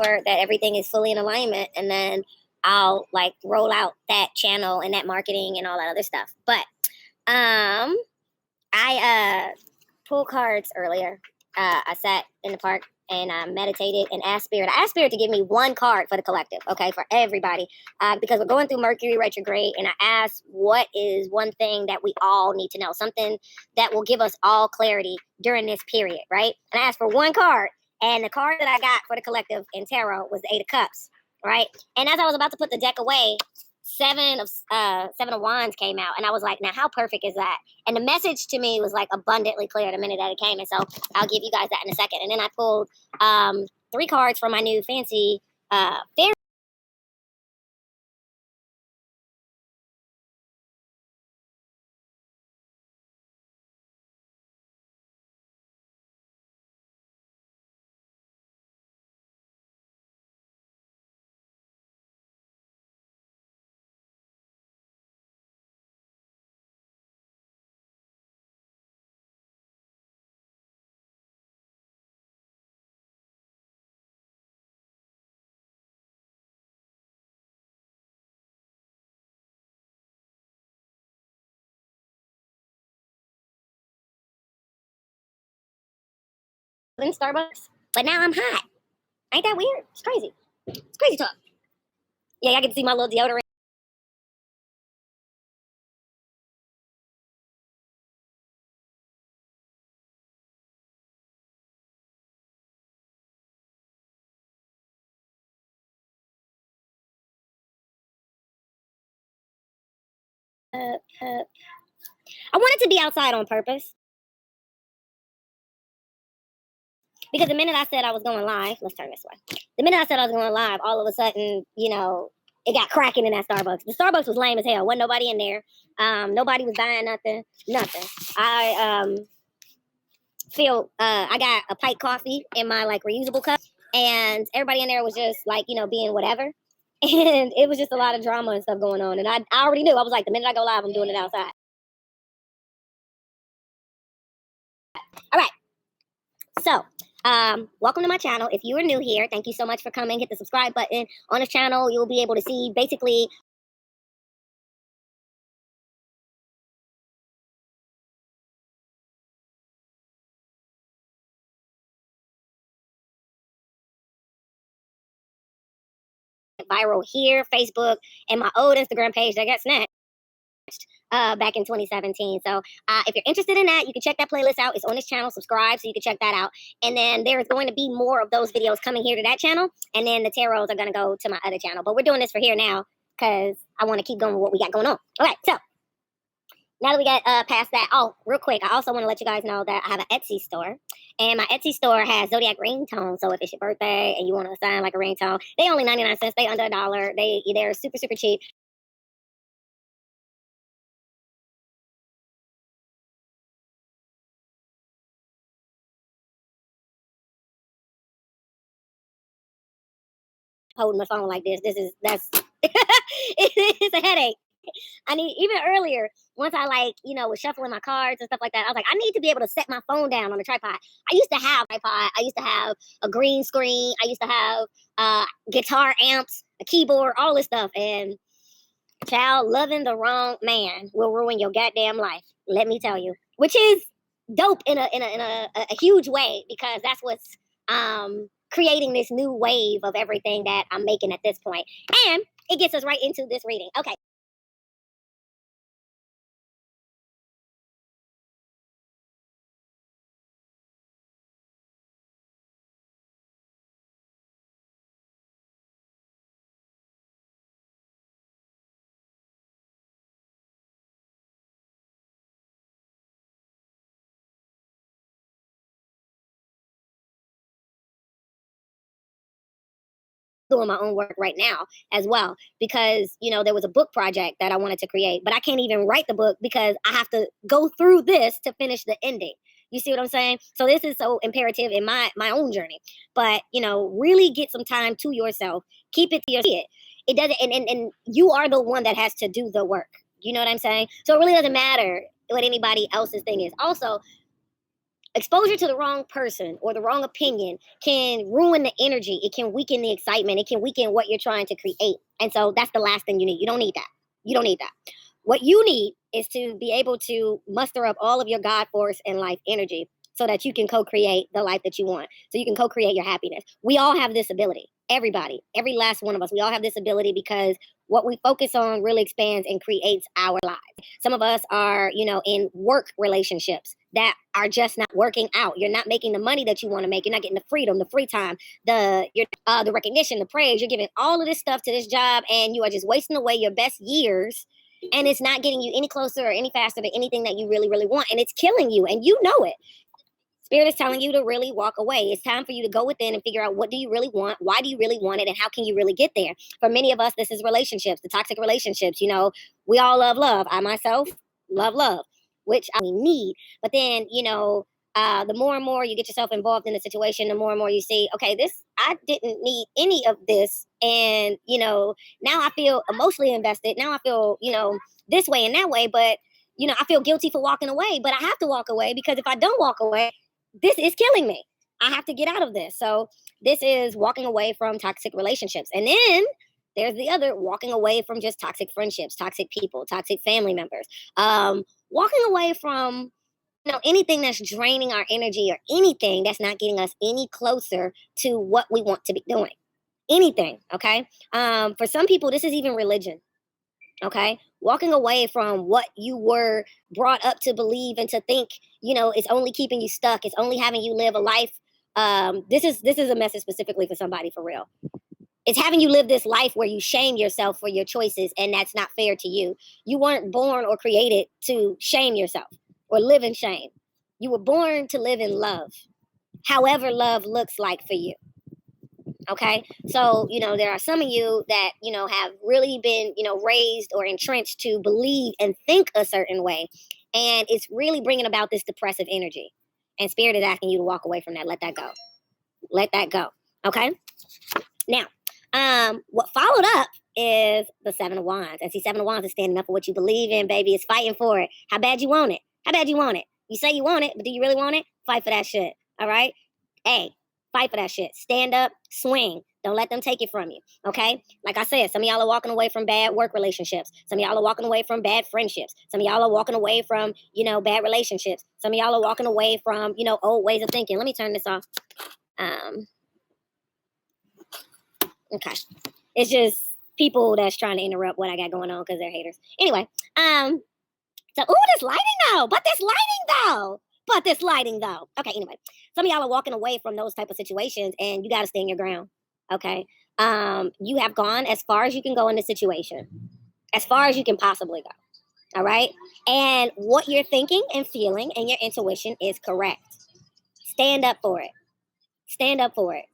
sure that everything is fully in alignment, and then I'll like roll out that channel and that marketing and all that other stuff. But I pulled cards earlier. I sat in the park and I meditated and asked Spirit. I asked Spirit to give me one card for the collective, okay, for everybody, because we're going through Mercury retrograde. And I asked, what is one thing that we all need to know, something that will give us all clarity during this period, right? And I asked for one card, and the card that I got for the collective in tarot was the Eight of Cups, right? And as I was about to put the deck away, Seven of Wands came out, and I was like, now how perfect is that? And the message to me was like abundantly clear the minute that it came. And so I'll give you guys that in a second. And then I pulled 3 cards from my new fancy fairy. In Starbucks, but now I'm hot. Ain't that weird? It's crazy. It's crazy talk. Yeah, I get to see my little deodorant. I wanted to be outside on purpose because the minute I said I was going live, let's turn this way. The minute I said I was going live, all of a sudden, it got cracking in that Starbucks. The Starbucks was lame as hell. Wasn't nobody in there. Nobody was buying nothing. I feel I got a pike coffee in my like reusable cup, and everybody in there was just like being whatever, and it was just a lot of drama and stuff going on. And I already knew. I was like, the minute I go live, I'm doing it outside. All right. So, welcome to my channel. If you are new here, thank you so much for coming. Hit the subscribe button. On this channel, you'll be able to see basically viral here, Facebook, and my old Instagram page that got snatched back in 2017. So if you're interested in that, you can check that playlist out. It's on this channel. Subscribe so you can check that out. And then there's going to be more of those videos coming here to that channel. And then the tarots are going to go to my other channel. But we're doing this for here now because I want to keep going with what we got going on. All right, so now that we got past that, real quick, I also want to let you guys know that I have an Etsy store. And my Etsy store has Zodiac ringtones. So if it's your birthday and you want to sign like a ringtone, they only 99 cents. They under $1. They're super, super cheap. Holding my phone like this. That's it's a headache. I need even earlier, once I was shuffling my cards and stuff like that, I was like, I need to be able to set my phone down on a tripod. I used to have a tripod. I used to have a green screen. I used to have guitar amps, a keyboard, all this stuff. And child, loving the wrong man will ruin your goddamn life. Let me tell you, which is dope in a huge way, because that's what's creating this new wave of everything that I'm making at this point. And it gets us right into this reading. Okay. Doing my own work right now as well, because there was a book project that I wanted to create, but I can't even write the book because I have to go through this to finish the ending. You see what I'm saying? So this is so imperative in my own journey. But really get some time to yourself. Keep it to yourself. It doesn't, and you are the one that has to do the work. You know what I'm saying? So it really doesn't matter what anybody else's thing is. Also, exposure to the wrong person or the wrong opinion can ruin the energy. It can weaken the excitement. It can weaken what you're trying to create. And so that's the last thing you need. You don't need that. You don't need that. What you need is to be able to muster up all of your God force and life energy so that you can co-create the life that you want. So you can co-create your happiness. We all have this ability. Everybody, every last one of us, we all have this ability because what we focus on really expands and creates our lives. Some of us are, in work relationships that are just not working out. You're not making the money that you want to make. You're not getting the freedom, the free time, the recognition, the praise. You're giving all of this stuff to this job, and you are just wasting away your best years. And it's not getting you any closer or any faster to anything that you really, really want. And it's killing you, and you know it. Spirit is telling you to really walk away. It's time for you to go within and figure out, what do you really want? Why do you really want it? And how can you really get there? For many of us, this is relationships, the toxic relationships. We all love love. I myself love love, which I need. But then, the more and more you get yourself involved in the situation, the more and more you see, okay, I didn't need any of this. And, now I feel emotionally invested. Now I feel, this way and that way. But, I feel guilty for walking away. But I have to walk away, because if I don't walk away, this is killing me. I have to get out of this. So this is walking away from toxic relationships. And then there's the other, walking away from just toxic friendships, toxic people, toxic family members. Walking away from anything that's draining our energy, or anything that's not getting us any closer to what we want to be doing. Anything, okay? For some people, this is even religion. Okay, walking away from what you were brought up to believe and to think, is only keeping you stuck. It's only having you live a life. This is a message specifically for somebody, for real. It's having you live this life where you shame yourself for your choices, and that's not fair to you. You weren't born or created to shame yourself or live in shame. You were born to live in love, however love looks like for you. Okay, so there are some of you that have really been raised or entrenched to believe and think a certain way, and it's really bringing about this depressive energy. And Spirit is asking you to walk away from that. Let that go. Let that go. Okay. Now, what followed up is the Seven of Wands. And see, Seven of Wands is standing up for what you believe in, baby. It's fighting for it. How bad you want it? How bad you want it? You say you want it, but do you really want it? Fight for that shit. All right. Hey. Fight for that shit. Stand up, swing. Don't let them take it from you. Okay? Like I said, some of y'all are walking away from bad work relationships. Some of y'all are walking away from bad friendships. Some of y'all are walking away from, bad relationships. Some of y'all are walking away from, old ways of thinking. Let me turn this off. Okay. It's just people that's trying to interrupt what I got going on because they're haters. Anyway, this lighting though. Okay, anyway. Some of y'all are walking away from those type of situations, and you got to stand your ground. Okay. You have gone as far as you can go in the situation, as far as you can possibly go. All right. And what you're thinking and feeling and your intuition is correct. Stand up for it. Stand up for it.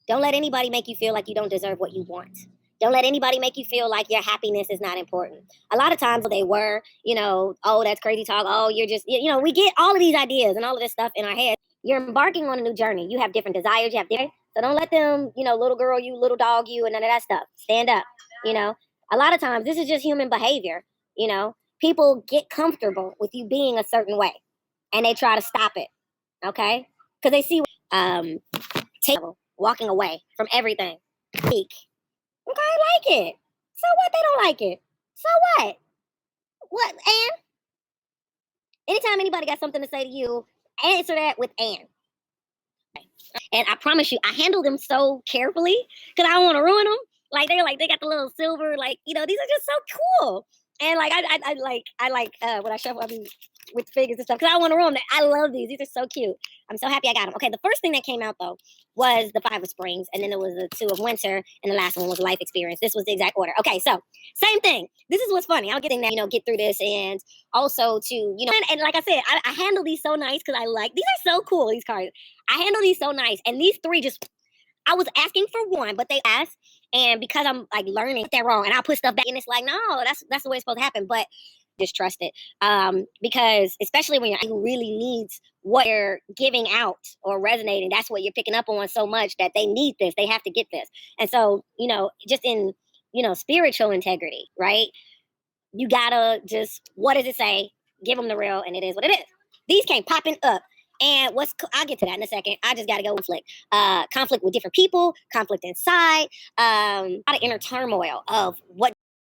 Don't let anybody make you feel like you don't deserve what you want. Don't let anybody make you feel like your happiness is not important. A lot of times they were, oh, that's crazy talk. Oh, you're just, we get all of these ideas and all of this stuff in our head. You're embarking on a new journey. You have different desires. So don't let them, little girl you, little dog you, and none of that stuff. Stand up. A lot of times this is just human behavior. People get comfortable with you being a certain way, and they try to stop it. Okay, because they see walking away from everything. Okay, I like it. So what? They don't like it. So what? What? And anytime anybody got something to say to you, answer that with and. And I promise you, I handle them so carefully because I don't want to ruin them. Like they got the little silver, these are just so cool. And I like when I shuffle, I mean, with figures and stuff because I want to ruin them. I love these. These are so cute. I'm so happy I got them. Okay, the first thing that came out though was the Five of Springs, and then there was the Two of Winter, and the last one was Life Experience. This was the exact order. Okay, so same thing. This is what's funny. I'll get in that, get through this, and also to, and like I said, I handle these so nice because I like these are so cool. These cards, I handle these so nice, and these three just. I was asking for one, but they asked, and because I'm learning that wrong, and I put stuff back, and it's no, that's the way it's supposed to happen. But just trust it, because especially when you're who really needs what you're giving out or resonating, that's what you're picking up on so much that they need this, they have to get this, and so just in spiritual integrity, right? You gotta just what does it say? Give them the real, and it is what it is. These came popping up. And I'll get to that in a second. I just got to go conflict with different people, conflict inside, a lot of inner turmoil of what